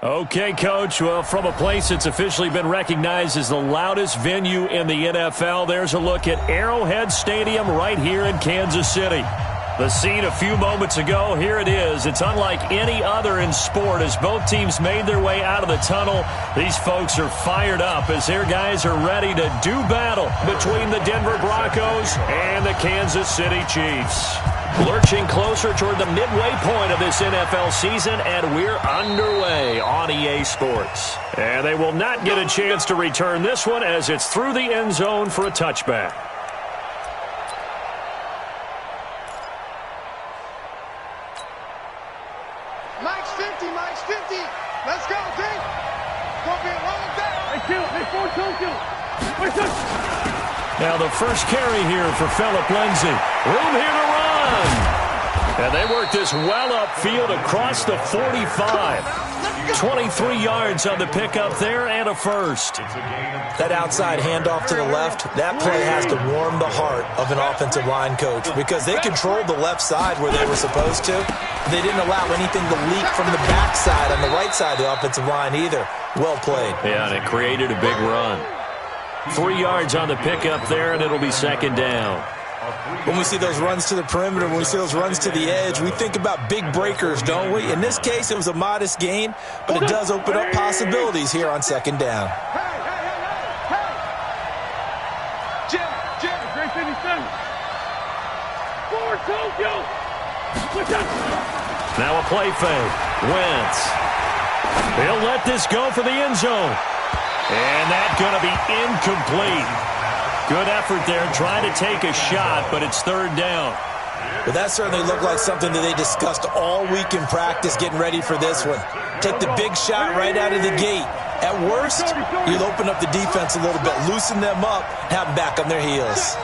Okay, Coach. Well, from a place that's officially been recognized as the loudest venue in the NFL, there's a look at Arrowhead Stadium right here in Kansas City. The scene a few moments ago, here it is. It's unlike any other in sport as both teams made their way out of the tunnel. These folks are fired up as their guys are ready to do battle between the Denver Broncos and the Kansas City Chiefs. Lurching closer toward the midway point of this NFL season, and we're underway on EA Sports. And they will not get a chance to return this one as it's through the end zone for a touchback. Mike's 50, Mike's 50. Let's go, D. Gonna be a long down. Hey, kill. Now the first carry here for Phillip Lindsay. Room here to run. And they work this well upfield across the 45. 23 yards on the pickup there and a first. That outside handoff to the left, that play has to warm the heart of an offensive line coach because they controlled the left side where they were supposed to. They didn't allow anything to leak from the backside on the right side of the offensive line either. Well played. Yeah, and it created a big run. 3 yards on the pickup there, and it'll be second down. When we see those runs to the perimeter, when we see those runs to the edge, we think about big breakers, don't we? In this case, it was a modest gain, but it does open up possibilities here on second down. Now a play fake. Wentz. He'll let this go for the end zone. And that's going to be incomplete. Good effort there trying to take a shot, but it's third down. Well, that certainly looked like something that they discussed all week in practice getting ready for this one. Take the big shot right out of the gate. At worst, you'll open up the defense a little bit, loosen them up, have them back on their heels.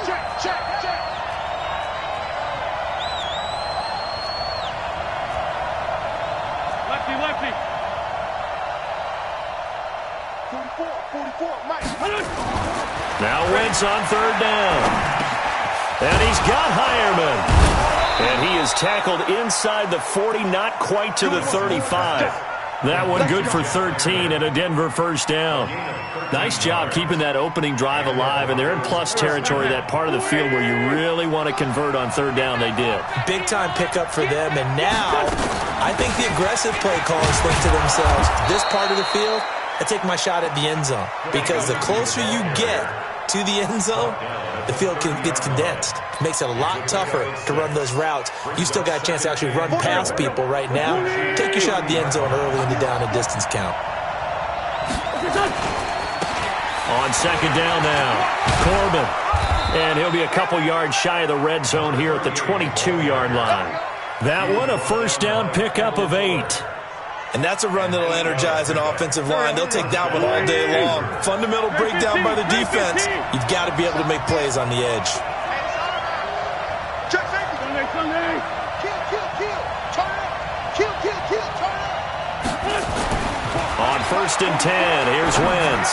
Now Wentz on third down. And he's got Hireman. And he is tackled inside the 40, not quite to the 35. That one good for 13 and a Denver first down. Nice job keeping that opening drive alive, and they're in plus territory, that part of the field where you really want to convert on third down. They did. Big-time pickup for them, and now I think the aggressive play callers think to themselves, this part of the field, I take my shot at the end zone, because the closer you get to the end zone, the field gets condensed. Makes it a lot tougher to run those routes. You still got a chance to actually run past people right now. Take your shot at the end zone early in the down and distance count. On second down now, Corbin. And he'll be a couple yards shy of the red zone here at the 22-yard line. That one a first down pickup of 8. And that's a run that'll energize an offensive line. They'll take that one all day long. Fundamental breakdown by the defense. You've got to be able to make plays on the edge. On first and 10, here's Wentz.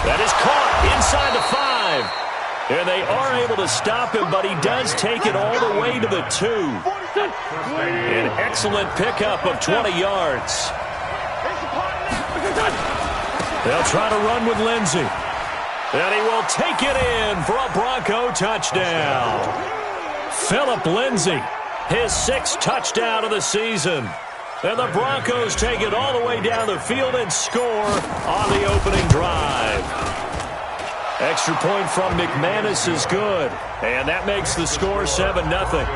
That is caught inside the 5. And they are able to stop him, but he does take it all the way to the 2. An excellent pickup of 20 yards. They'll try to run with Lindsay. And he will take it in for a Bronco touchdown. Phillip Lindsay, his 6th touchdown of the season. And the Broncos take it all the way down the field and score on the opening drive. Extra point from McManus is good. And that makes the score 7-0.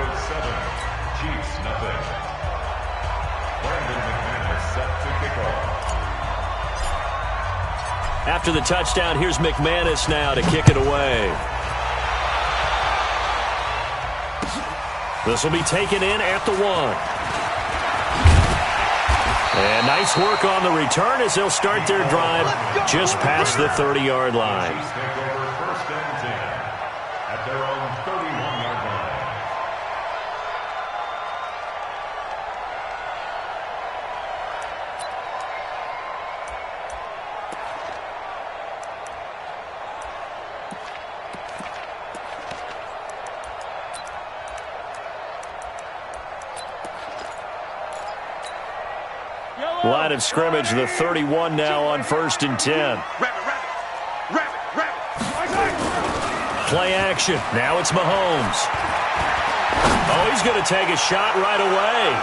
After the touchdown, here's McManus now to kick it away. This will be taken in at the 1. And nice work on the return as they'll start their drive just past the 30-yard line. Line of scrimmage, the 31 now on 1st and 10. Play action. Now it's Mahomes. Oh, he's going to take a shot right away.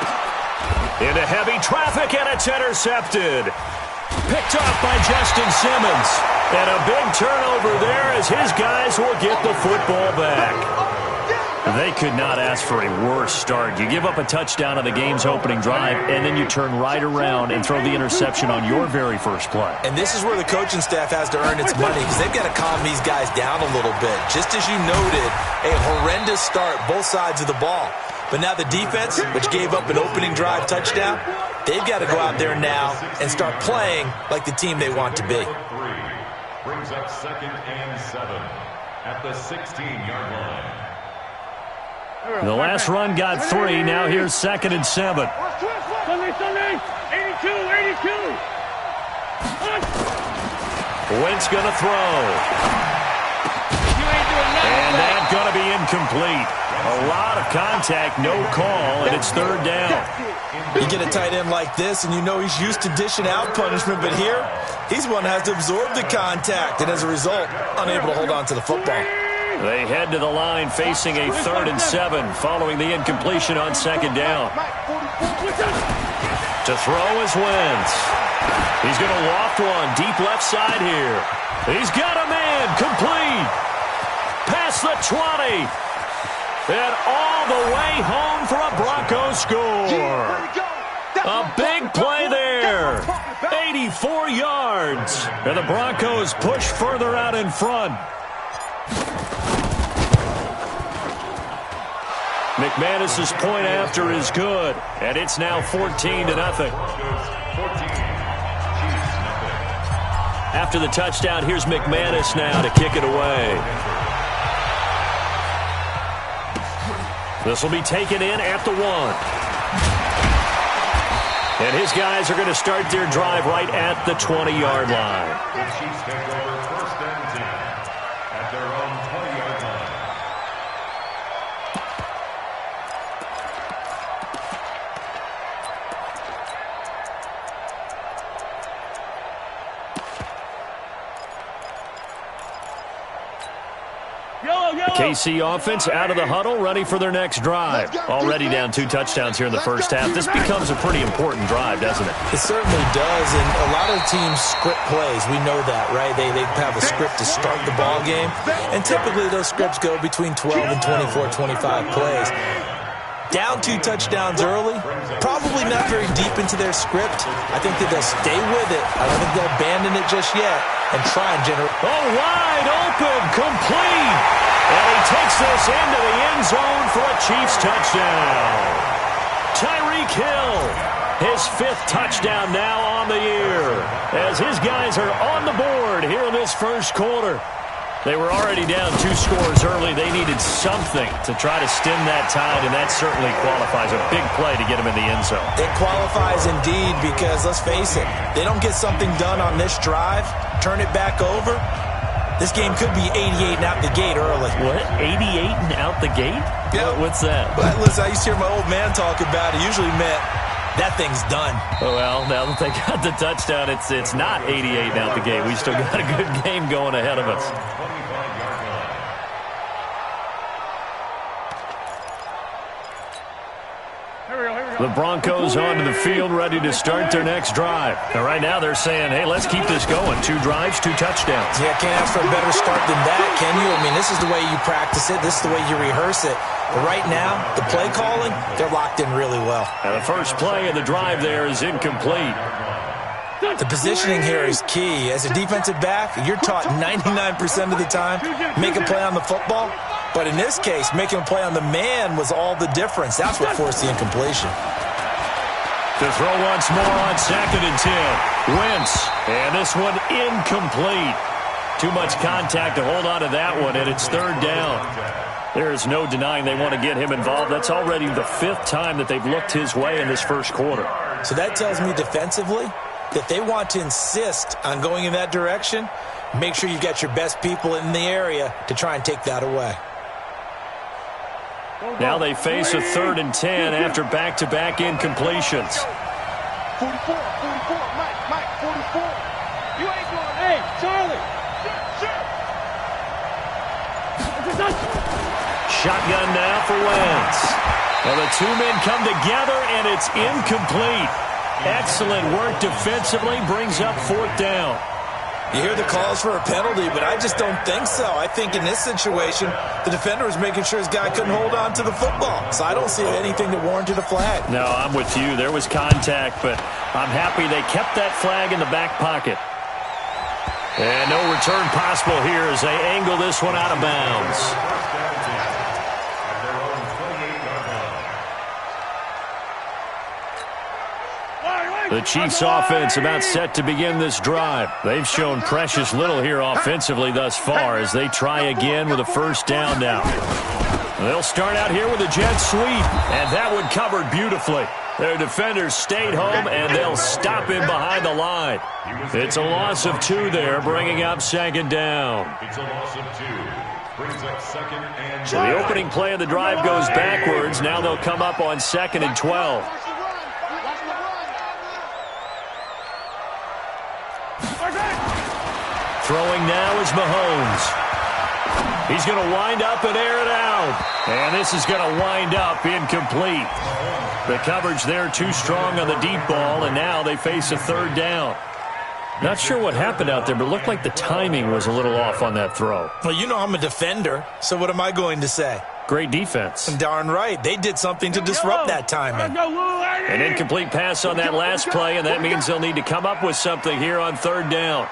Into heavy traffic, and it's intercepted. Picked up by Justin Simmons. And a big turnover there as his guys will get the football back. They could not ask for a worse start. You give up a touchdown on the game's opening drive, and then you turn right around and throw the interception on your very first play. And this is where the coaching staff has to earn its money, because they've got to calm these guys down a little bit. Just as you noted, a horrendous start, both sides of the ball. But now the defense, which gave up an opening drive touchdown, they've got to go out there now and start playing like the team they want to be. Brings up 2nd and 7 at the 16-yard line. The last run got 3. Now here's 2nd and 7. Sunday, 82. Wentz going to throw. And that's going to be incomplete. A lot of contact, no call, and it's 3rd down. You get a tight end like this, and you know he's used to dishing out punishment, but here, he's one that has to absorb the contact, and as a result, unable to hold on to the football. They head to the line facing a 3rd and 7 following the incompletion on 2nd down. To throw is Wentz. He's going to loft one deep left side here. He's got a man complete. Past the 20. And all the way home for a Broncos score. A big play there. 84 yards. And the Broncos push further out in front. McManus's point after is good, and it's now 14-0. After the touchdown, here's McManus now to kick it away. This will be taken in at the 1. And his guys are going to start their drive right at the 20-yard line. The Chiefs take over 1st and 10 at their own 20-yard line. KC offense out of the huddle, ready for their next drive. Already down 2 touchdowns here in the first half. This becomes a pretty important drive, doesn't it? It certainly does, and a lot of teams script plays. We know that, right? They have a script to start the ball game, and typically those scripts go between 12 and 24, 25 plays. Down 2 touchdowns early, probably not very deep into their script. I think that they'll stay with it. I don't think they'll abandon it just yet and try and generate. Oh, wide open, complete. And he takes this into the end zone for a Chiefs touchdown. Tyreek Hill, his 5th touchdown now on the year, as his guys are on the board here in this first quarter. They were already down 2 scores early. They needed something to try to stem that tide, and that certainly qualifies. A big play to get them in the end zone. It qualifies indeed, because let's face it, they don't get something done on this drive, turn it back over, this game could be 88 and out the gate early. What? 88 and out the gate? Yeah. What's that? But listen, I used to hear my old man talk about it. Usually meant that thing's done. Well, now that they got the touchdown, it's not 88 and out the gate. We still got a good game going ahead of us. The Broncos onto the field, ready to start their next drive. And right now they're saying, hey, let's keep this going. 2 drives, 2 touchdowns. Yeah, can't ask for a better start than that, can you? I mean, this is the way you practice it. This is the way you rehearse it. But right now, the play calling, they're locked in really well. And the first play of the drive there is incomplete. The positioning here is key. As a defensive back, you're taught 99% of the time, make a play on the football. But in this case, making a play on the man was all the difference. That's what forced the incompletion. To throw once more on 2nd and 10. Wentz. And this one incomplete. Too much contact to hold on to that one, and it's 3rd down. There is no denying they want to get him involved. That's already the 5th time that they've looked his way in this first quarter. So that tells me defensively that they want to insist on going in that direction. Make sure you've got your best people in the area to try and take that away. Now they face a 3rd and 10 after back-to-back incompletions. 44, Mike, 44. You ain't going, hey, Charlie. Shotgun now for Wentz. Well, the two men come together, and it's incomplete. Excellent work defensively, brings up 4th down. You hear the calls for a penalty, but I just don't think so. I think in this situation, the defender was making sure his guy couldn't hold on to the football. So I don't see anything that warranted a flag. No, I'm with you. There was contact, but I'm happy they kept that flag in the back pocket. And no return possible here as they angle this one out of bounds. The Chiefs offense about set to begin this drive. They've shown precious little here offensively thus far as they try again with a 1st down now. They'll start out here with a jet sweep, and that one covered beautifully. Their defenders stayed home, and they'll stop him behind the line. It's a loss of 2 there, bringing up 2nd down. It's a loss of 2. Brings up 2nd and So the opening play of the drive goes backwards. Now they'll come up on 2nd and 12. Throwing now is Mahomes. He's going to wind up and air it out. And this is going to wind up incomplete. The coverage there too strong on the deep ball, and now they face a 3rd down. Not sure what happened out there, but it looked like the timing was a little off on that throw. Well, you know I'm a defender, so what am I going to say? Great defense. Darn right. They did something to disrupt that timing. An incomplete pass on that last play, and that means they'll need to come up with something here on 3rd down.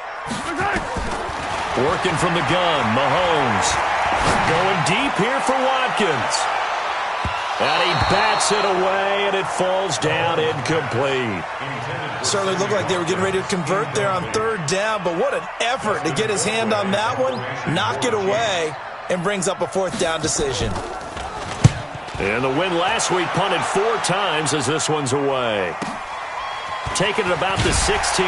Working from the gun, Mahomes. Going deep here for Watkins. And he bats it away, and it falls down incomplete. Certainly looked like they were getting ready to convert there on 3rd down, but what an effort to get his hand on that one, knock it away, and brings up a 4th down decision. And the win last week punted 4 times as this one's away. Taking it about the 16.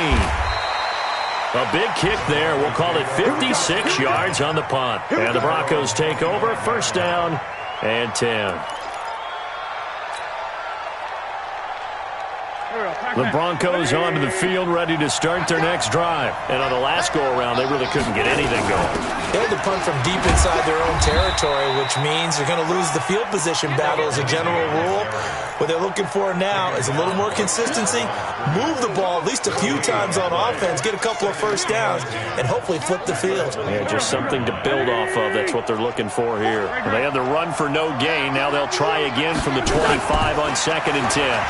A big kick there. We'll call it 56 yards on the punt. And the Broncos take over. 1st down and 10. The Broncos onto the field, ready to start their next drive. And on the last go-around, they really couldn't get anything going. They had to punt from deep inside their own territory, which means they're going to lose the field position battle as a general rule. What they're looking for now is a little more consistency, move the ball at least a few times on offense, get a couple of 1st downs, and hopefully flip the field. Yeah, just something to build off of. That's what they're looking for here. They had the run for no gain. Now they'll try again from the 25 on 2nd and 10.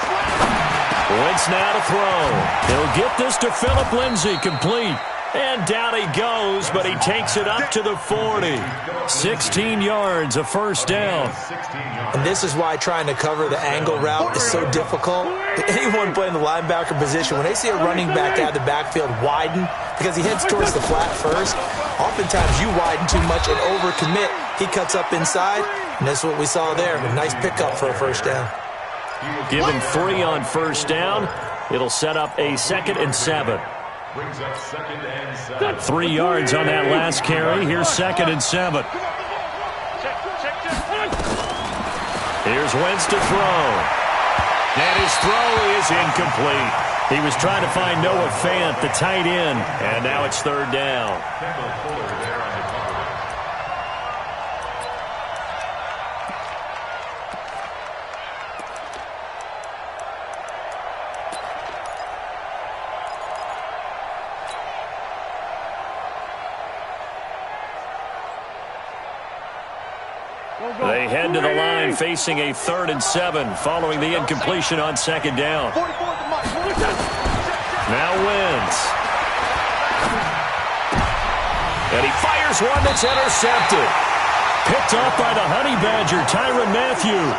Wentz now to throw. He'll get this to Phillip Lindsay, complete. And down he goes, but he takes it up to the 40. 16 yards, a 1st down. And this is why trying to cover the angle route is so difficult. Anyone playing the linebacker position, when they see a running back out of the backfield widen, because he heads towards the flat first, oftentimes you widen too much and overcommit. He cuts up inside, and that's what we saw there. A nice pickup for a 1st down. Give him 3 on 1st down. It'll set up a 2nd and 7. brings up 2nd and 7. 3 yards on that last carry. Here's 2nd and 7. Here's Wentz to throw. And his throw is incomplete. He was trying to find Noah Fant, the tight end, and now it's 3rd down. Kendall Fuller there on the cover. They head to the line facing a 3rd and 7 following the incompletion on 2nd down. Now Wentz. And he fires one that's intercepted. Picked off by the Honey Badger, Tyrann Mathieu.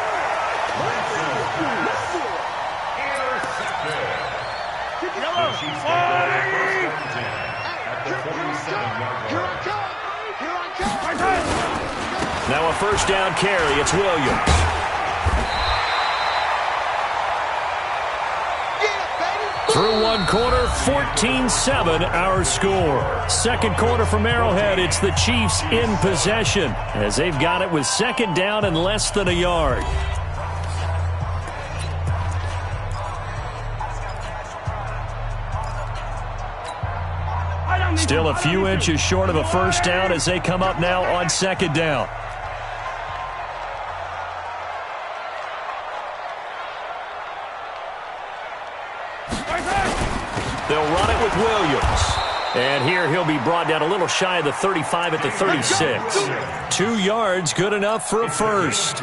Now a 1st down carry. It's Williams. Through one quarter, 14-7 our score. 2nd quarter from Arrowhead, it's the Chiefs in possession as they've got it with 2nd down and less than a yard. Still a few inches short of a first down as they come up now on second down. They'll run it with Williams. And here he'll be brought down a little shy of the 35 at the 36. 2 yards, good enough for a first.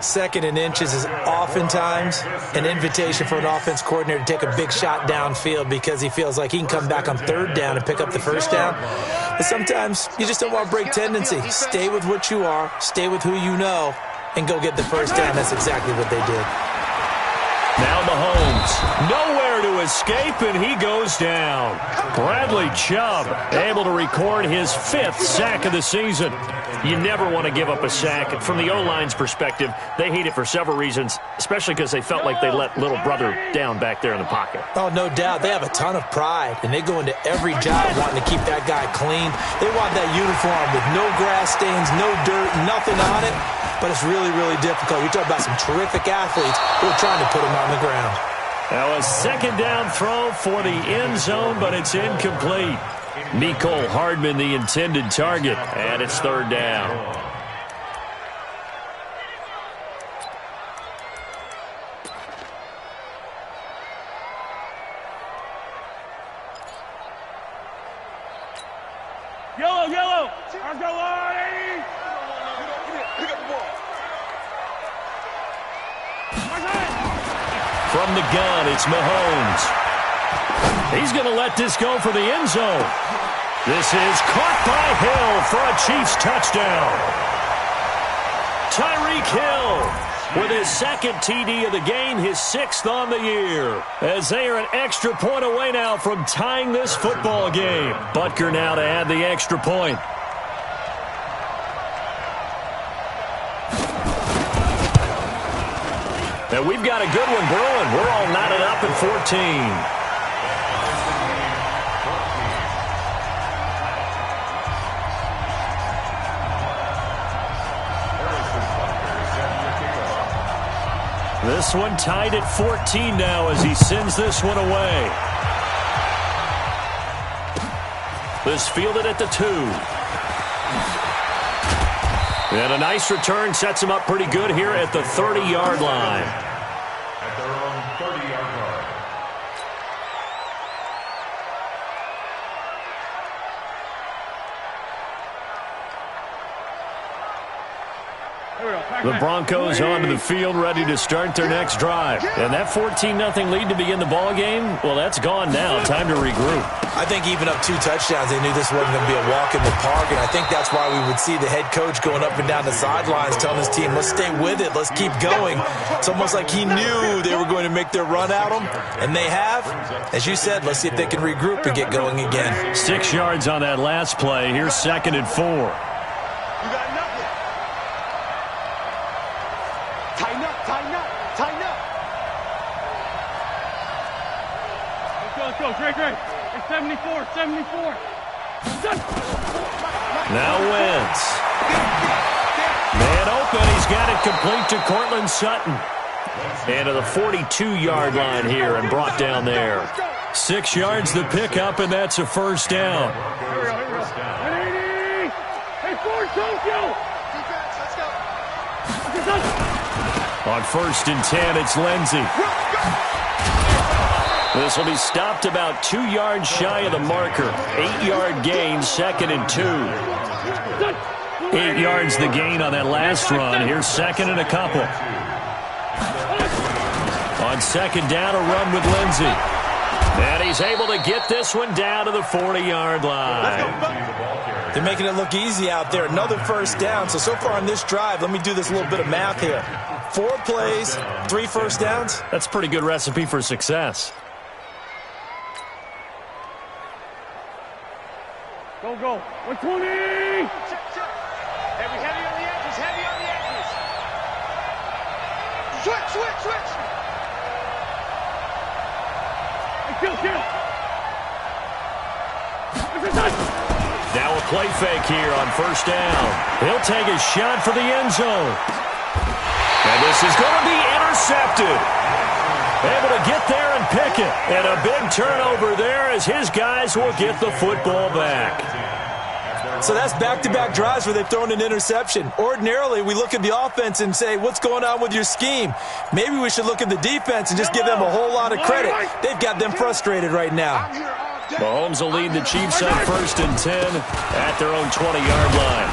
Second and inches is oftentimes an invitation for an offense coordinator to take a big shot downfield because he feels like he can come back on third down and pick up the first down. But sometimes you just don't want to break tendency. Stay with what you are, stay with who you know, and go get the first down. That's exactly what they did. Now Mahomes, nowhere to escape, and he goes down. Bradley Chubb able to record his 5th sack of the season. You never want to give up a sack. From the O-line's perspective, they hate it for several reasons, especially because they felt like they let little brother down back there in the pocket. Oh, no doubt. They have a ton of pride, and they go into every job wanting to keep that guy clean. They want that uniform with no grass stains, no dirt, nothing on it. But it's really, really difficult. You're talking about some terrific athletes who are trying to put him on the ground. Now a second down throw for the end zone, but it's incomplete. Mecole Hardman, the intended target, and it's third down. Yellow, yellow. Our goal line. Pick up the ball. From the gun, it's Mahomes. He's going to let this go for the end zone. This is caught by Hill for a Chiefs touchdown. Tyreek Hill with his 2nd TD of the game, his 6th on the year. As they are an extra point away now from tying this football game. Butker now to add the extra point. And we've got a good one brewing. We're all knotted up at 14. This one tied at 14 now as he sends this one away. This fielded at the 2. And a nice return sets him up pretty good here at the 30-yard line. At their own 30-yard line. The Broncos onto the field ready to start their next drive. And that 14-0 lead to begin the ball game, well, that's gone now. Time to regroup. I think even up 2 touchdowns, they knew this wasn't going to be a walk in the park, and I think that's why we would see the head coach going up and down the sidelines telling his team, let's stay with it, let's keep going. It's almost like he knew they were going to make their run at him, and they have. As you said, let's see if they can regroup and get going again. 6 yards on that last play. Here's 2nd and 4. You got nothing. Tighten up, tighten up, tighten up. Let's go, Drake. It's 74, 74. Now Wentz. Man open. He's got it complete to Cortland Sutton. And to the 42-yard line here and brought down there. 6 yards the pickup, and that's a first down. Here we go. Hey, Ford, Tokyo. Defense, let's go. On 1st and 10, it's Lindsey. This will be stopped about 2 yards shy of the marker. 8-yard gain, 2nd and 2. 8 yards the gain on that last run. Here's 2nd and a couple. On 2nd down, a run with Lindsey. And he's able to get this one down to the 40-yard line. They're making it look easy out there. Another first down. So far on this drive, let me do this little bit of math here. 4 plays, 3 first downs. That's a pretty good recipe for success. Go. 120. Heavy on the edges, heavy on the edges. Switch. Kill. Now a play fake here on 1st down. He'll take a shot for the end zone. And this is going to be intercepted. Able to get there and pick it. And a big turnover there as his guys will get the football back. So that's back-to-back drives where they've thrown an interception. Ordinarily, we look at the offense and say, what's going on with your scheme? Maybe we should look at the defense and just give them a whole lot of credit. They've got them frustrated right now. Mahomes will lead the Chiefs on 1st and 10 at their own 20-yard line.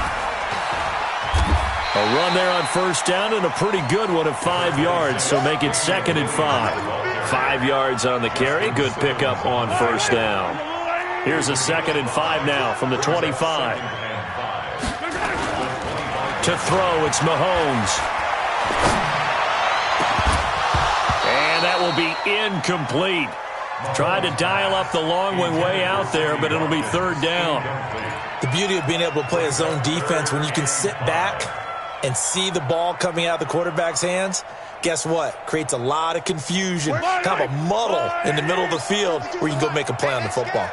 A run there on 1st down and a pretty good one of 5 yards, so make it 2nd and 5. 5 yards on the carry. Good pickup on 1st down. Here's a 2nd and 5 now from the 25. To throw, it's Mahomes. And that will be incomplete. Tried to dial up the long way out there, but it'll be 3rd down. The beauty of being able to play a zone defense when you can sit back and see the ball coming out of the quarterback's hands, guess what? Creates a lot of confusion, kind of a muddle in the middle of the field where you can go make a play on the football.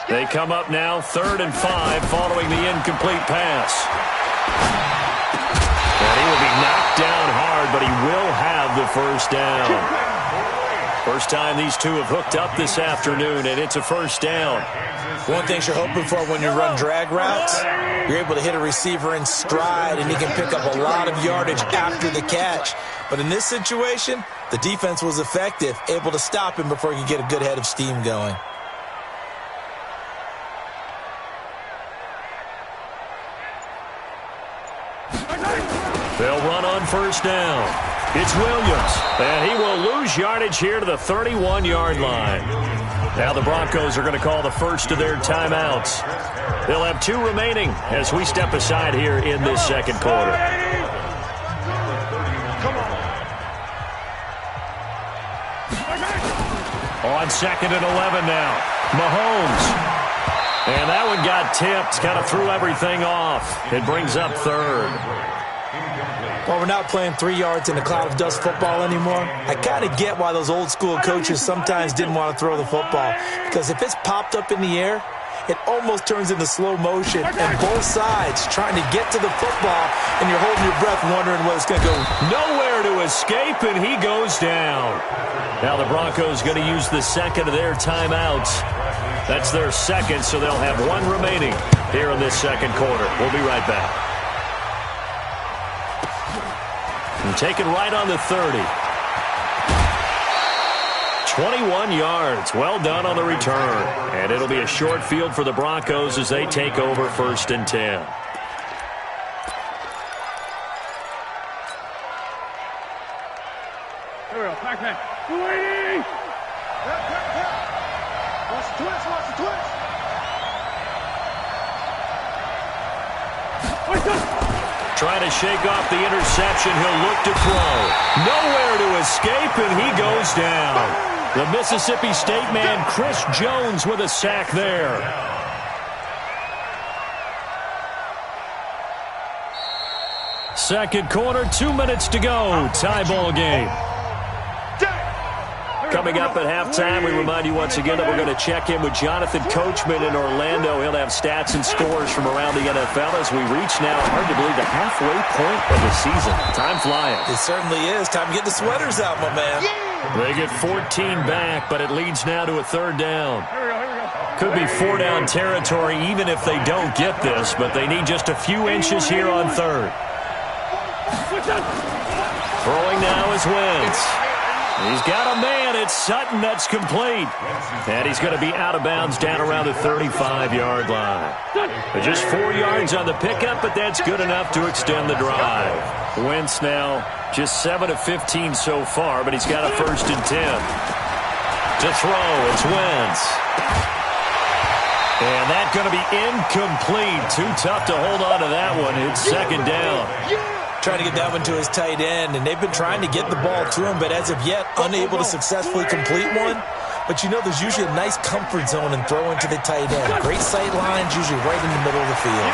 They come up now 3rd and 5 following the incomplete pass. And he will be knocked down hard, but he will have the 1st down. First time these two have hooked up this afternoon, and it's a 1st down. One thing you're hoping for when you run drag routes, you're able to hit a receiver in stride, and he can pick up a lot of yardage after the catch. But in this situation, the defense was effective, able to stop him before he could get a good head of steam going. They'll run on 1st down. It's Williams, and he will lose yardage here to the 31-yard line. Now the Broncos are going to call the first of their timeouts. They'll have 2 remaining as we step aside here in this 2nd quarter. On 2nd and 11 now, Mahomes. And that one got tipped, kind of threw everything off. It brings up 3rd. Well, we're not playing 3 yards in a cloud of dust football anymore. I kind of get why those old school coaches sometimes didn't want to throw the football. Because if it's popped up in the air, it almost turns into slow motion. And both sides trying to get to the football, and you're holding your breath wondering where it's going to go. Nowhere to escape, and he goes down. Now the Broncos going to use the 2nd of their timeouts. That's their 2nd, so they'll have 1 remaining here in this 2nd quarter. We'll be right back. And taken right on the 30. 21 yards. Well done on the return. And it'll be a short field for the Broncos as they take over 1st and 10. Here we go. Back. Watch the twist. Trying to shake off the interception. He'll look to throw. Nowhere to escape, and he goes down. The Mississippi State man, Chris Jones, with a sack there. Second quarter, 2 minutes to go. Tie ball game. Coming up at halftime, we remind you once again that we're going to check in with Jonathan Coachman in Orlando. He'll have stats and scores from around the NFL as we reach now, hard to believe, the halfway point of the season. Time flying. It certainly is. Time to get the sweaters out, my man. They get 14 back, but it leads now to a 3rd down. Could be 4-down territory even if they don't get this, but they need just a few inches here on 3rd. Throwing now is Wentz. He's got a man. It's Sutton. That's complete. And he's going to be out of bounds down around the 35-yard line. Just 4 yards on the pickup, but that's good enough to extend the drive. Wentz now just 7 of 15 so far, but he's got a 1st and 10. To throw, it's Wentz. And that's going to be incomplete. Too tough to hold on to that one. It's 2nd down. Trying to get that one to his tight end, and they've been trying to get the ball to him, but as of yet, unable to successfully complete one. But you know there's usually a nice comfort zone in throwing to the tight end. Great sight lines, usually right in the middle of the field.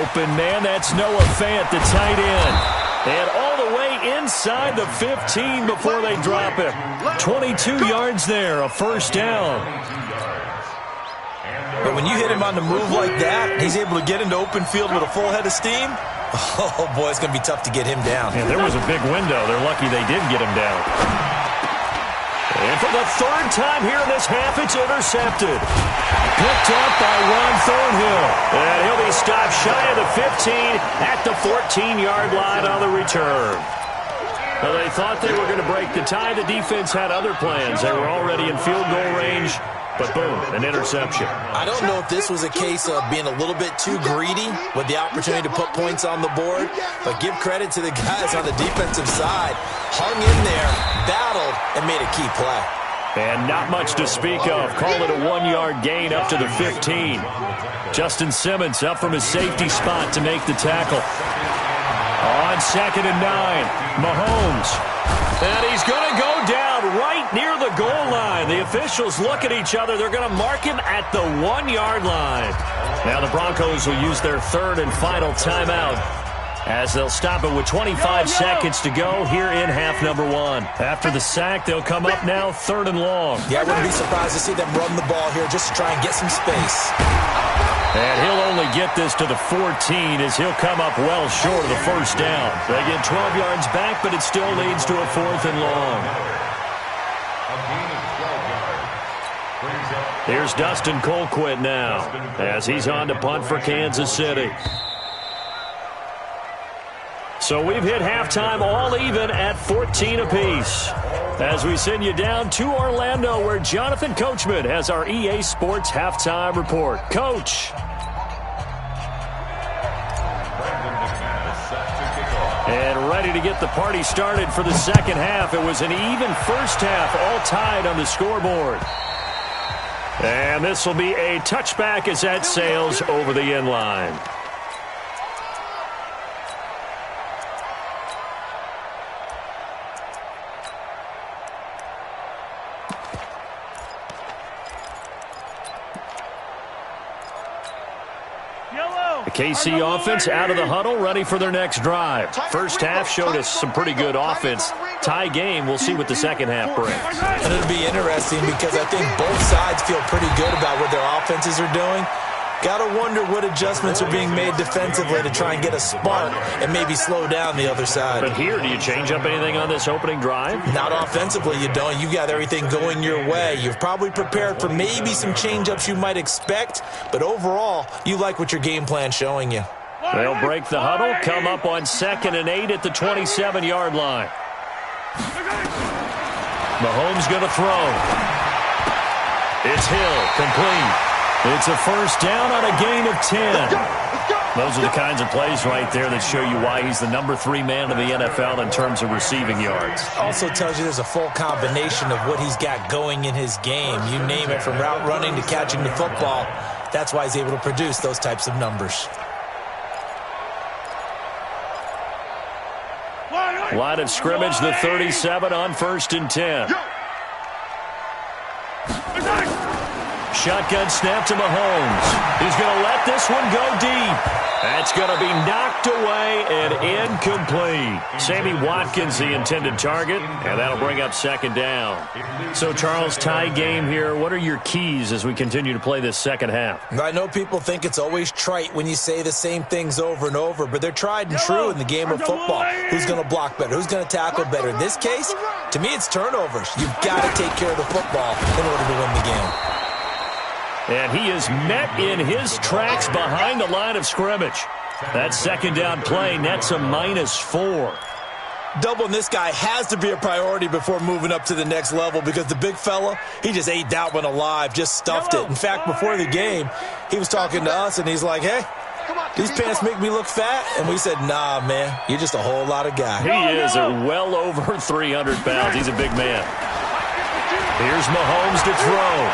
Open man, that's Noah Fant, the tight end. And all the way inside the 15 before they drop him. 22 yards there, a 1st down. But when you hit him on the move like that, he's able to get into open field with a full head of steam. Oh, boy, it's going to be tough to get him down. And there was a big window. They're lucky they did get him down. And for the third time here in this half, it's intercepted. Picked up by Ron Thornhill. And he'll be stopped shy of the 15 at the 14-yard line on the return. Well, they thought they were going to break the tie. The defense had other plans. They were already in field goal range. But boom, an interception. I don't know if this was a case of being a little bit too greedy with the opportunity to put points on the board, but give credit to the guys on the defensive side. Hung in there, battled, and made a key play. And not much to speak of. Call it a 1-yard gain up to the 15. Justin Simmons up from his safety spot to make the tackle. On 2nd and 9, Mahomes. And he's going to go down right near the goal line. The officials look at each other. They're going to mark him at the 1-yard line. Now the Broncos will use their third and final timeout as they'll stop it with 25 seconds to go here in half number 1. After the sack, they'll come up now 3rd and long. Yeah, I wouldn't be surprised to see them run the ball here just to try and get some space. And he'll only get this to the 14 as he'll come up well short of the first down. They get 12 yards back, but it still leads to a 4th and long. Here's Dustin Colquitt now as he's on to punt for Kansas City. So we've hit halftime all even at 14 apiece. As we send you down to Orlando, where Jonathan Coachman has our EA Sports halftime report. Coach. And ready to get the party started for the second half. It was an even first half, all tied on the scoreboard. And this will be a touchback as that sails over the end line. The KC offense out of the huddle, ready for their next drive. First half showed us some pretty good offense. Tie game, we'll see what the second half brings. And it'll be interesting because I think both sides feel pretty good about what their offenses are doing. Got to wonder what adjustments are being made defensively to try and get a spark and maybe slow down the other side. But here, do you change up anything on this opening drive? Not offensively, you don't. You got everything going your way. You've probably prepared for maybe some change-ups you might expect, but overall, you like what your game plan's showing you. They'll break the huddle, come up on 2nd and 8 at the 27-yard line. Mahomes going to throw. It's Hill, complete. It's a first down on a gain of 10. Those are the kinds of plays right there that show you why he's the number 3 man in the NFL in terms of receiving yards. Also tells you there's a full combination of what he's got going in his game. You name it, from route running to catching the football. That's why he's able to produce those types of numbers. Line of scrimmage, the 37 on 1st and 10. Shotgun snap to Mahomes. He's going to let this one go deep. That's going to be knocked away and incomplete. Sammy Watkins, the intended target, and that'll bring up 2nd down. So, Charles, tie game here. What are your keys as we continue to play this second half? I know people think it's always trite when you say the same things over and over, but they're tried and true in the game of football. Who's going to block better? Who's going to tackle better? In this case, to me, it's turnovers. You've got to take care of the football in order to win the game. And he is met in his tracks behind the line of scrimmage. That 2nd down play nets a -4. Doubling this guy has to be a priority before moving up to the next level, because the big fella, he just ate that one alive, just stuffed it. In fact, before the game, he was talking to us, and he's like, hey, these pants make me look fat. And we said, nah, man, you're just a whole lot of guy. He is well over 300 pounds. He's a big man. Here's Mahomes to throw.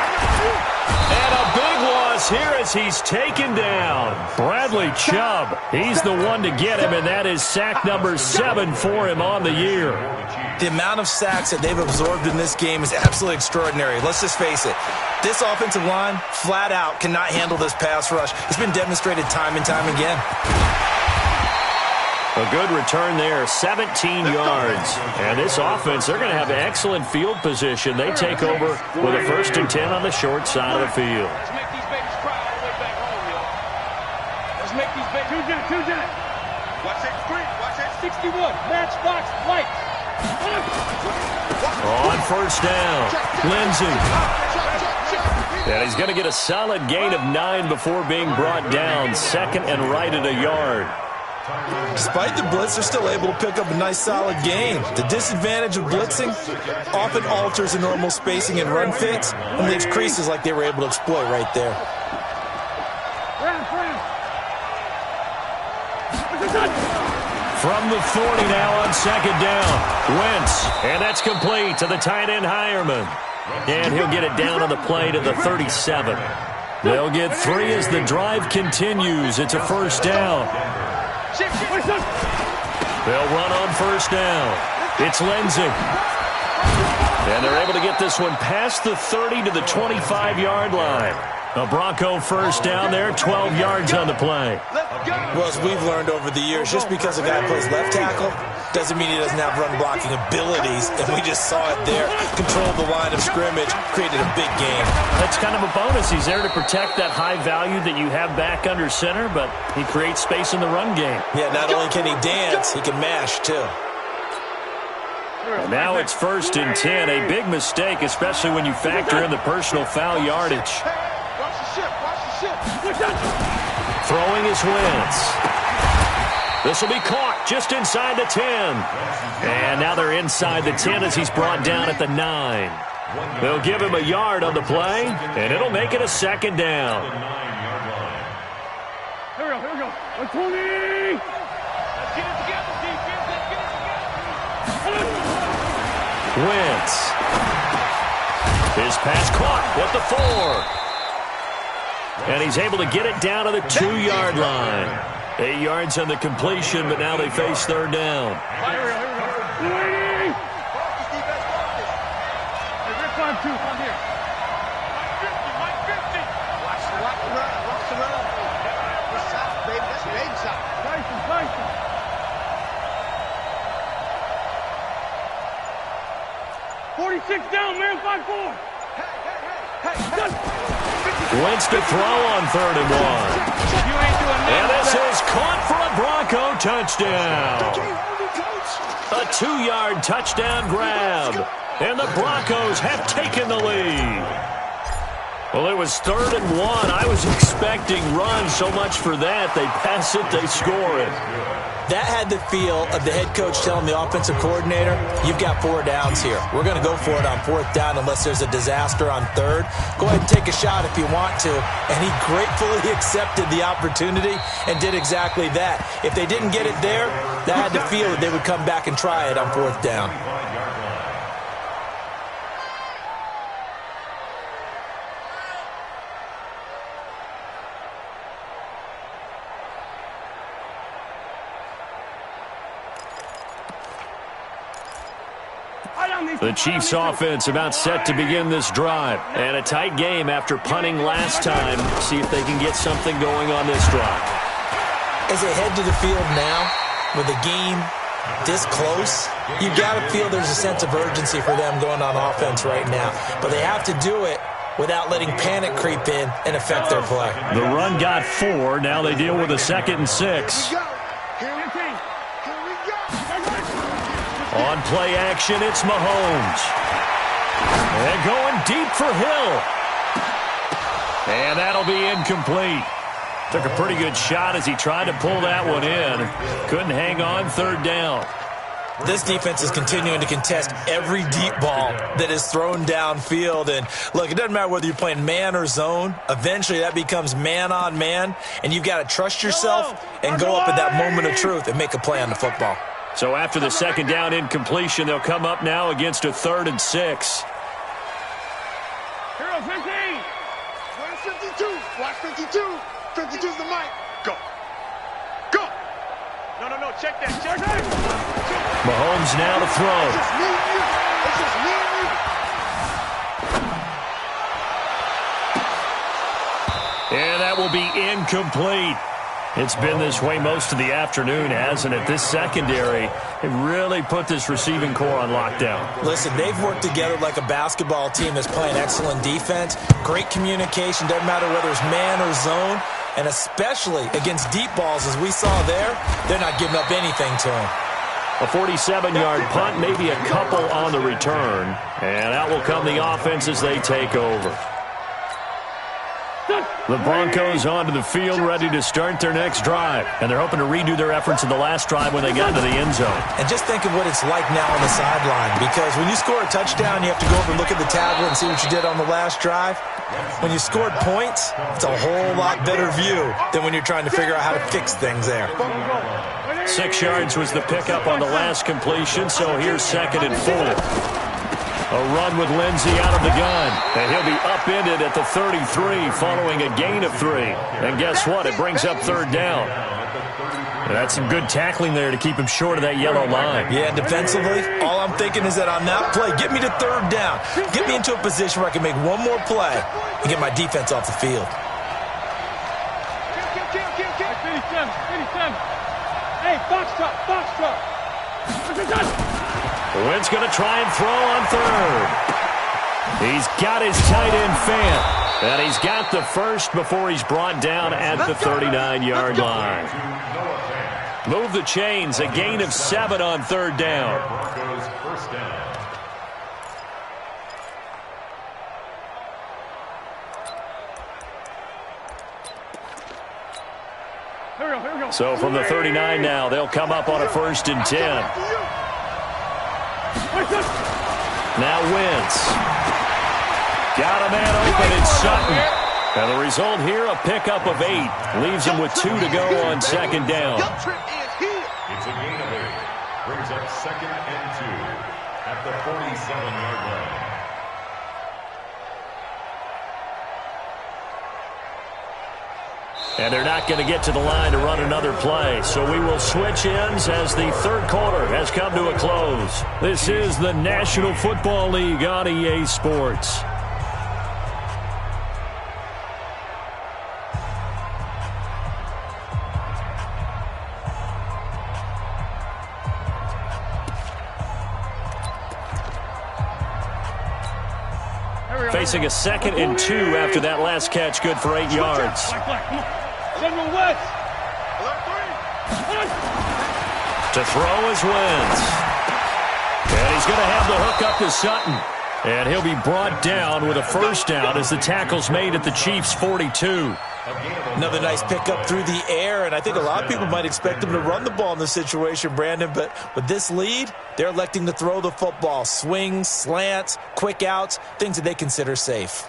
And a big loss here as he's taken down. Bradley Chubb, he's the one to get him, and that is sack number 7 for him on the year. The amount of sacks that they've absorbed in this game is absolutely extraordinary. Let's just face it. This offensive line, flat out, cannot handle this pass rush. It's been demonstrated time and time again. A good return there, 17 yards. And this offense, they're going to have excellent field position. They take over with a 1st and 10 on the short side of the field. Let's make these babies cry all the way back home, yo. Let's make these babies. Watch that screen. Watch that 61. Matchbox light. On first down, Lindsey. And he's going to get a solid gain of 9 before being brought down. Second and right at a yard. Despite the blitz, they're still able to pick up a nice solid gain. The disadvantage of blitzing often alters the normal spacing and run fits and leaves creases like they were able to exploit right there. From the 40 now on second down. Wentz, and that's complete to the tight end Hireman. And he'll get it down on the play to the 37. They'll get 3 as the drive continues. It's a first down. They'll run on first down. It's Lindsey. And they're able to get this one past the 30 to the 25-yard line. A Bronco first down there, 12 yards on the play. Well, as we've learned over the years, just because a guy plays left tackle doesn't mean he doesn't have run-blocking abilities, and we just saw it there. Controlled the line of scrimmage, created a big game. That's kind of a bonus. He's there to protect that high value that you have back under center, but he creates space in the run game. Yeah, not only can he dance, he can mash, too. And now it's first and 10. A big mistake, especially when you factor in the personal foul yardage. Throwing his Wentz. This will be caught just inside the 10. And now they're inside the 10 as he's brought down at the 9. They'll give him a yard on the play, and it'll make it a second down. Here we go. 120. Let's get it together, defense. Let's get it together. Wentz. His pass caught at the 4. And he's able to get it down to the 2-yard line. 8 yards on the completion, but now they face third down. Here we go. 280. Hey, Rick, 5-2. Come here. 50. Watch the run. Watch the run. That's shot, baby. That's your baby shot. Tyson. 46 down, man. 5-4. Hey. Wentz to throw on 3rd and 1. And this is caught for a Bronco touchdown. A 2-yard touchdown grab. And the Broncos have taken the lead. Well, it was 3rd and 1. I was expecting runs, so much for that. They pass it, they score it. That had the feel of the head coach telling the offensive coordinator, you've got 4 downs here. We're going to go for it on 4th down unless there's a disaster on 3rd. Go ahead and take a shot if you want to. And he gratefully accepted the opportunity and did exactly that. If they didn't get it there, that had the feel that they would come back and try it on 4th down. The Chiefs offense about set to begin this drive. And a tight game after punting last time. See if they can get something going on this drive. As they head to the field now, with the game this close, you got to feel there's a sense of urgency for them going on offense right now. But they have to do it without letting panic creep in and affect their play. The run got 4. Now they deal with a 2nd and 6. On play action, it's Mahomes. And going deep for Hill. And that'll be incomplete. Took a pretty good shot as he tried to pull that one in. Couldn't hang on 3rd down. This defense is continuing to contest every deep ball that is thrown downfield. And look, it doesn't matter whether you're playing man or zone. Eventually that becomes man on man. And you've got to trust yourself and go up at that moment of truth and make a play on the football. So after the 2nd down incompletion, they'll come up now against a 3rd and 6. Hero 15. Where's 52? Watch 52. 52's the mic. Go. No. Check that. Mahomes now to throw. It's just me and you. And that will be incomplete. It's been this way most of the afternoon, hasn't it? This secondary, it really put this receiving core on lockdown. Listen, they've worked together like a basketball team that's playing excellent defense. Great communication. Doesn't matter whether it's man or zone. And especially against deep balls, as we saw there, they're not giving up anything to him. A 47-yard punt, maybe a couple on the return. And out will come the offense as they take over. The Broncos onto the field, ready to start their next drive. And they're hoping to redo their efforts in the last drive when they got into the end zone. And just think of what it's like now on the sideline. Because when you score a touchdown, you have to go over and look at the tablet and see what you did on the last drive. When you scored points, it's a whole lot better view than when you're trying to figure out how to fix things there. 6 yards was the pickup on the last completion, so here's 2nd and 4. A run with Lindsey out of the gun. And he'll be upended at the 33 following a gain of 3. And guess what? It brings up 3rd down. And that's some good tackling there to keep him short of that yellow line. Yeah, defensively, all I'm thinking is that on that play, get me to 3rd down. Get me into a position where I can make one more play and get my defense off the field. Hey, box truck. Wentz going to try and throw on 3rd. He's got his tight end Fant. And he's got the first before he's brought down at the 39-yard line. Move the chains. A gain of 7 on 3rd down. Broncos first down. Here we go. So from the 39 now, they'll come up on a 1st and 10. Now Wentz. Got a man open in Sutton. And the result here, a pickup of 8. Leaves him with 2 to go on 2nd down. It's a gain of 8. Brings up 2nd and 2 at the 47-yard line. And they're not going to get to the line to run another play. So we will switch ends as the 3rd quarter has come to a close. This is the National Football League on EA Sports. Facing a 2nd and 2 after that last catch, good for 8 yards. To throw is Wentz. And he's going to have the hook up to Sutton. And he'll be brought down with a 1st down as the tackle's made at the Chiefs' 42. Another nice pickup through the air, and I think a lot of people might expect him to run the ball in this situation, Brandon, but with this lead, they're electing to throw the football. Swings, slants, quick outs, things that they consider safe.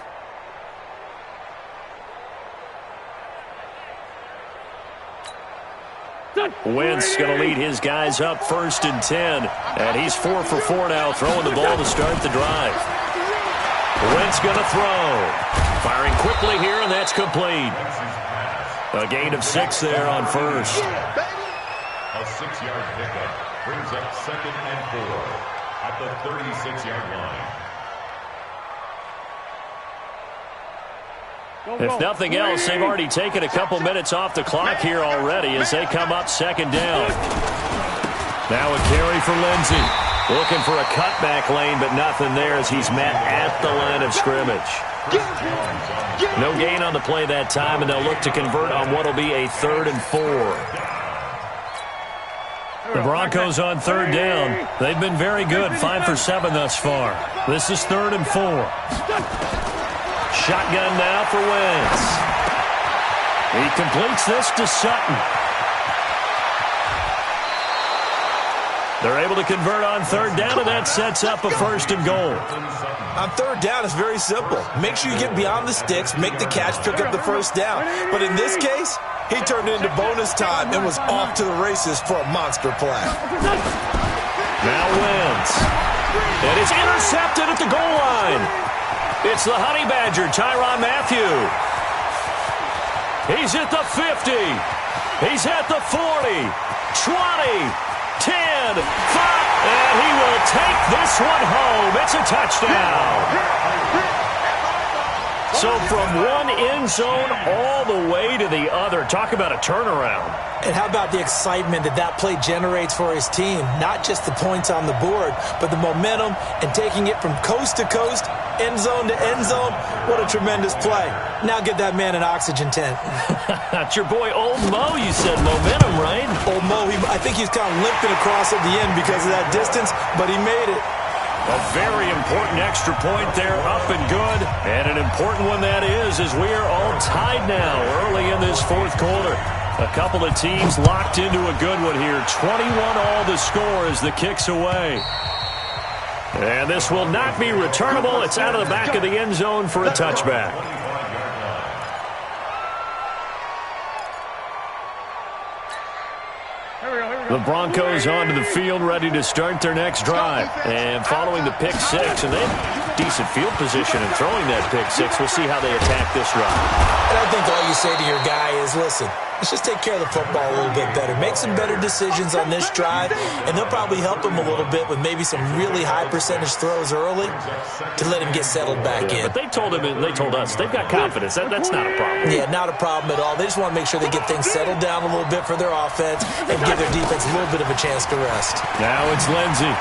Wentz going to lead his guys up 1st and 10. And he's 4 for 4 now, throwing the ball to start the drive. Wentz going to throw. Firing quickly here, and that's complete. A gain of 6 there on 1st. A 6-yard pickup brings up 2nd and 4 at the 36-yard line. If nothing else, they've already taken a couple minutes off the clock here already as they come up 2nd down. Now a carry for Lindsey. Looking for a cutback lane, but nothing there as he's met at the line of scrimmage. No gain on the play that time, and they'll look to convert on what will be a 3rd and 4. The Broncos on 3rd down. They've been very good, 5 for 7 thus far. This is 3rd and 4. Shotgun now for Wentz. He completes this to Sutton. They're able to convert on 3rd down, and that sets up a 1st and goal. On 3rd down, it's very simple. Make sure you get beyond the sticks, make the catch, pick up the 1st down. But in this case, he turned it into bonus time and was off to the races for a monster play. Now Wentz. And it's intercepted at the goal line. It's the Honey Badger, Tyrann Mathieu. He's at the 50. He's at the 40, 20, 10, 5, and he will take this one home. It's a touchdown. So from one end zone all the way to the other. Talk about a turnaround. And how about the excitement that that play generates for his team? Not just the points on the board, but the momentum and taking it from coast to coast, end zone to end zone. What a tremendous play. Now get that man an oxygen tent. That's your boy Old Mo. You said momentum, right? Old Mo, I think he's kind of limping across at the end because of that distance, but he made it. A very important extra point there, up and good. And an important one that is, as we are all tied now early in this fourth quarter. A couple of teams locked into a good one here. 21 all the score as the kick's away. And this will not be returnable. It's out of the back of the end zone for a touchback. The Broncos onto the field, ready to start their next drive. And following the pick six, and they have decent field position in throwing that pick six. We'll see how they attack this drive. And I think all you say to your guy is, listen, let's just take care of the football a little bit better. Make some better decisions on this drive, and they'll probably help him a little bit with maybe some really high percentage throws early to let him get settled back in. But they told him, and they told us, they've got confidence. That's not a problem. Yeah, not a problem at all. They just want to make sure they get things settled down a little bit for their offense and give their defense a little bit of a chance to rest. Now it's Lindsey.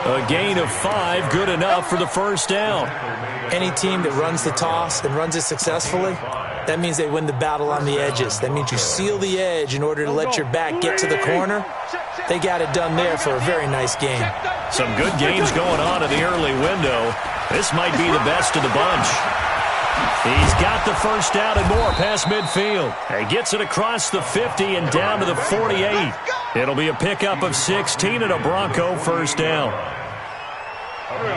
A gain of 5, good enough for the first down. Any team that runs the toss and runs it successfully, that means they win the battle on the edges. That means you seal the edge in order to let your back get to the corner. They got it done there for a very nice game. Some good games going on in the early window. This might be the best of the bunch. He's got the first down and more past midfield. He gets it across the 50 and down to the 48. It'll be a pickup of 16 and a Bronco first down.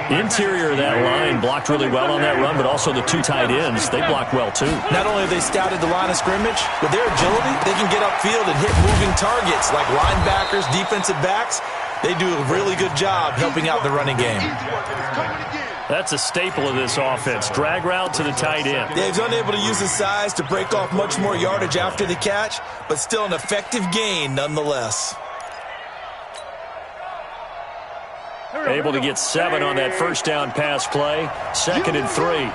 Interior of that line blocked really well on that run, but also the two tight ends, they blocked well too. Not only have they scouted the line of scrimmage, with their agility, they can get upfield and hit moving targets like linebackers, defensive backs. They do a really good job helping out the running game. That's a staple of this offense. Drag route to the tight end. Yeah, he's unable to use his size to break off much more yardage after the catch, but still an effective gain nonetheless. Able to get 7 on that first down pass play. 2nd and 3.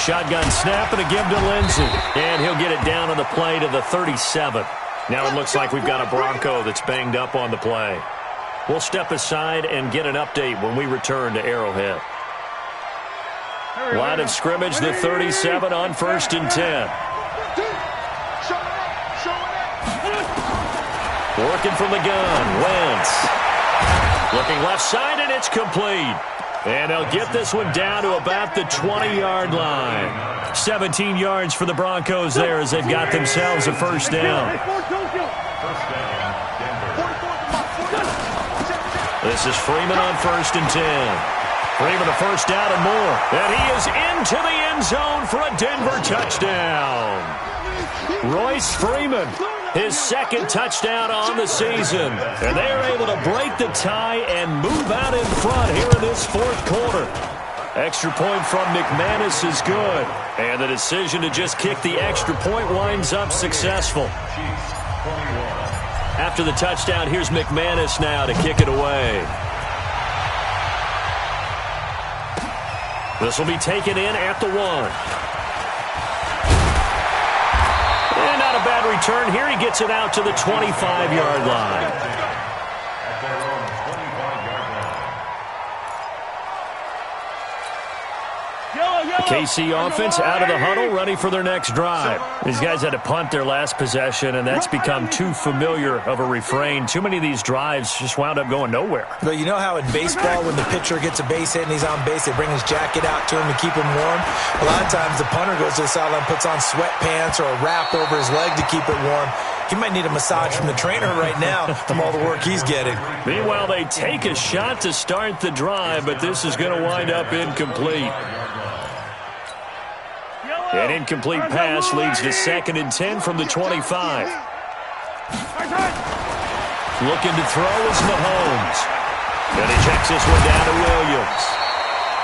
Shotgun snap and a give to Lindsey. And he'll get it down on the play to the 37. Now it looks like we've got a Bronco that's banged up on the play. We'll step aside and get an update when we return to Arrowhead. Line of scrimmage, the 37 on 1st and 10. Working from the gun, Wentz. Looking left side, and it's complete. And they'll get this one down to about the 20-yard line. 17 yards for the Broncos there as they've got themselves a first down. This is Freeman on 1st and 10. Freeman a first down and more. And he is into the end zone for a Denver touchdown. Royce Freeman, his 2nd touchdown on the season. And they are able to break the tie and move out in front here in this 4th quarter. Extra point from McManus is good. And the decision to just kick the extra point winds up successful. After the touchdown, here's McManus now to kick it away. This will be taken in at the 1. And not a bad return here. He gets it out to the 25-yard line. KC offense out of the huddle, ready for their next drive. These guys had to punt their last possession, and that's become too familiar of a refrain. Too many of these drives just wound up going nowhere. But you know how in baseball, when the pitcher gets a base hit and he's on base, they bring his jacket out to him to keep him warm? A lot of times the punter goes to the sideline, puts on sweatpants or a wrap over his leg to keep it warm. He might need a massage from the trainer right now from all the work he's getting. Meanwhile, they take a shot to start the drive, but this is going to wind up incomplete. An incomplete pass leads to 2nd and 10 from the 25. Looking to throw is Mahomes. And he checks this one down to Williams.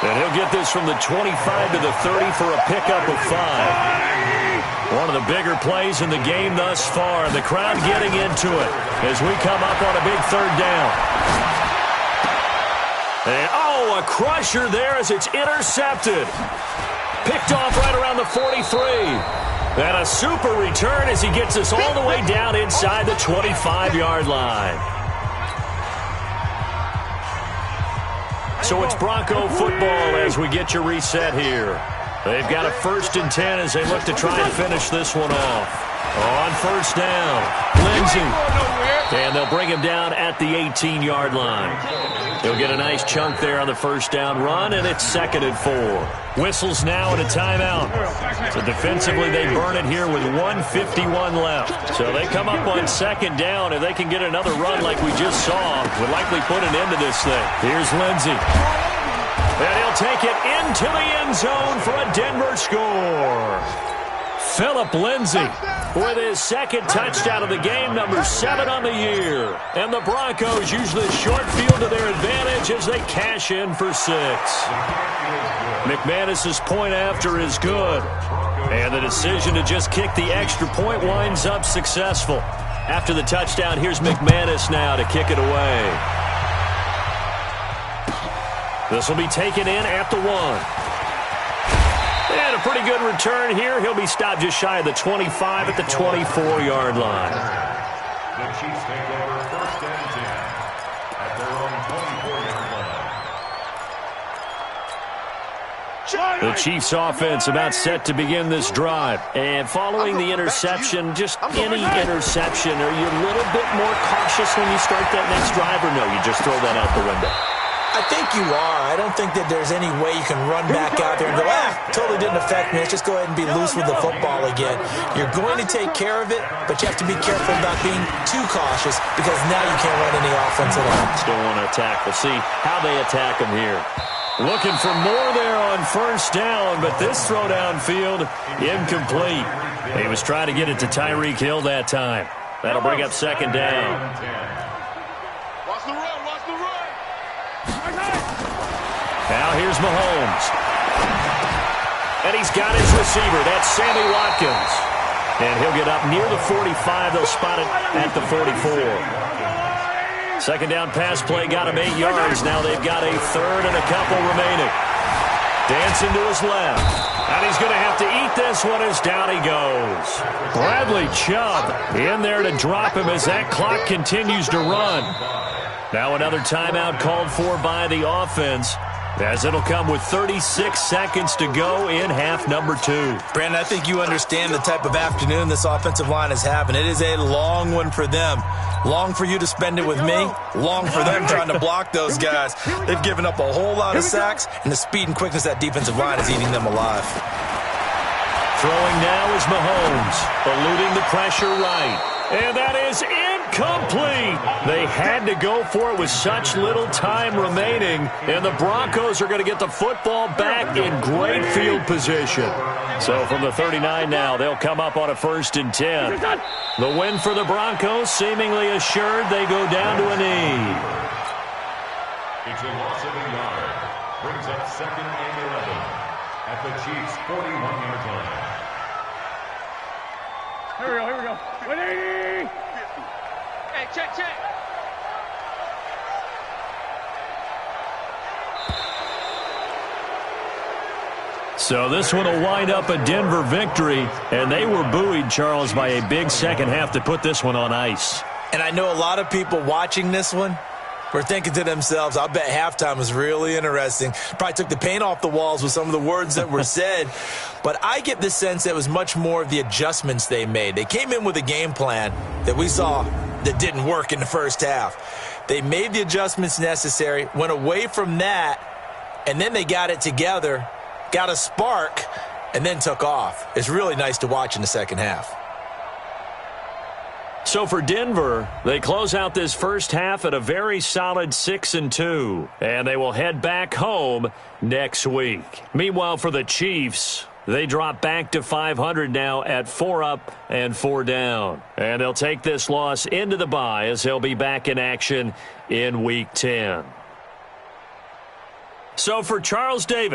And he'll get this from the 25 to the 30 for a pickup of 5. One of the bigger plays in the game thus far. And the crowd getting into it as we come up on a big 3rd down. And, oh, a crusher there as it's intercepted. Picked off right around the 43. And a super return as he gets us all the way down inside the 25-yard line. So it's Bronco football as we get your reset here. They've got a 1st and 10 as they look to try and finish this one off. On 1st down, Lindsey. And they'll bring him down at the 18-yard line. He'll get a nice chunk there on the 1st down run, and it's 2nd and 4. Whistles now and a timeout. So defensively, they burn it here with 1:51 left. So they come up on 2nd down. If they can get another run like we just saw, would likely put an end to this thing. Here's Lindsey. And he'll take it into the end zone for a Denver score. Phillip Lindsay with his 2nd touchdown of the game, number 7 on the year. And the Broncos use this short field to their advantage as they cash in for 6. McManus's point after is good. And the decision to just kick the extra point winds up successful. After the touchdown, here's McManus now to kick it away. This will be taken in at the 1. And a pretty good return here. He'll be stopped just shy of the 25 at the 24-yard line. The Chiefs take over 1st and 10 at their own 24-yard line. The Chiefs offense about set to begin this drive. And following the interception, just any interception, are you a little bit more cautious when you start that next drive, or no, you just throw that out the window? I think you are. I don't think that there's any way you can run back out there and go, totally didn't affect me. Let's just go ahead and be loose with the football again. You're going to take care of it, but you have to be careful about being too cautious because now you can't run any offense at all. Still want to attack. We'll see how they attack him here. Looking for more there on 1st down, but this throw downfield incomplete. He was trying to get it to Tyreek Hill that time. That'll bring up 2nd down. Watch the run, watch the run. Now here's Mahomes. And he's got his receiver. That's Sammy Watkins. And he'll get up near the 45. They'll spot it at the 44. 2nd down pass play got him 8 yards. Now they've got a 3rd and a couple remaining. Dancing to his left. And he's going to have to eat this one as down he goes. Bradley Chubb in there to drop him as that clock continues to run. Now another timeout called for by the offense, as it'll come with 36 seconds to go in half number 2. Brandon, I think you understand the type of afternoon this offensive line is having. It is a long one for them. Long for you to spend it with me. Long for them trying to block those guys. They've given up a whole lot of sacks, and the speed and quickness of that defensive line is eating them alive. Throwing now is Mahomes, eluding the pressure right. And that is incomplete. They had to go for it with such little time remaining. And the Broncos are going to get the football back in great field position. So from the 39 now, they'll come up on a 1st and 10. The win for the Broncos seemingly assured. They go down to a knee. It's a loss of a yard. Brings up 2nd and 11 at the Chiefs' 41-yard line. Here we go, here we go. 180! Hey, check. So this one will wind up a Denver victory, and they were buoyed, Charles, by a big second half to put this one on ice. And I know a lot of people watching this one were thinking to themselves, I bet halftime was really interesting. Probably took the paint off the walls with some of the words that were said. But I get the sense that it was much more of the adjustments they made. They came in with a game plan that we saw that didn't work in the first half. They made the adjustments necessary, went away from that, and then they got it together, got a spark, and then took off. It's really nice to watch in the second half. So for Denver, they close out this first half at a very solid 6-2, and they will head back home next week. Meanwhile, for the Chiefs, they drop back to 500 now at 4 up and 4 down. And they'll take this loss into the bye as they'll be back in action in Week 10. So for Charles Davis,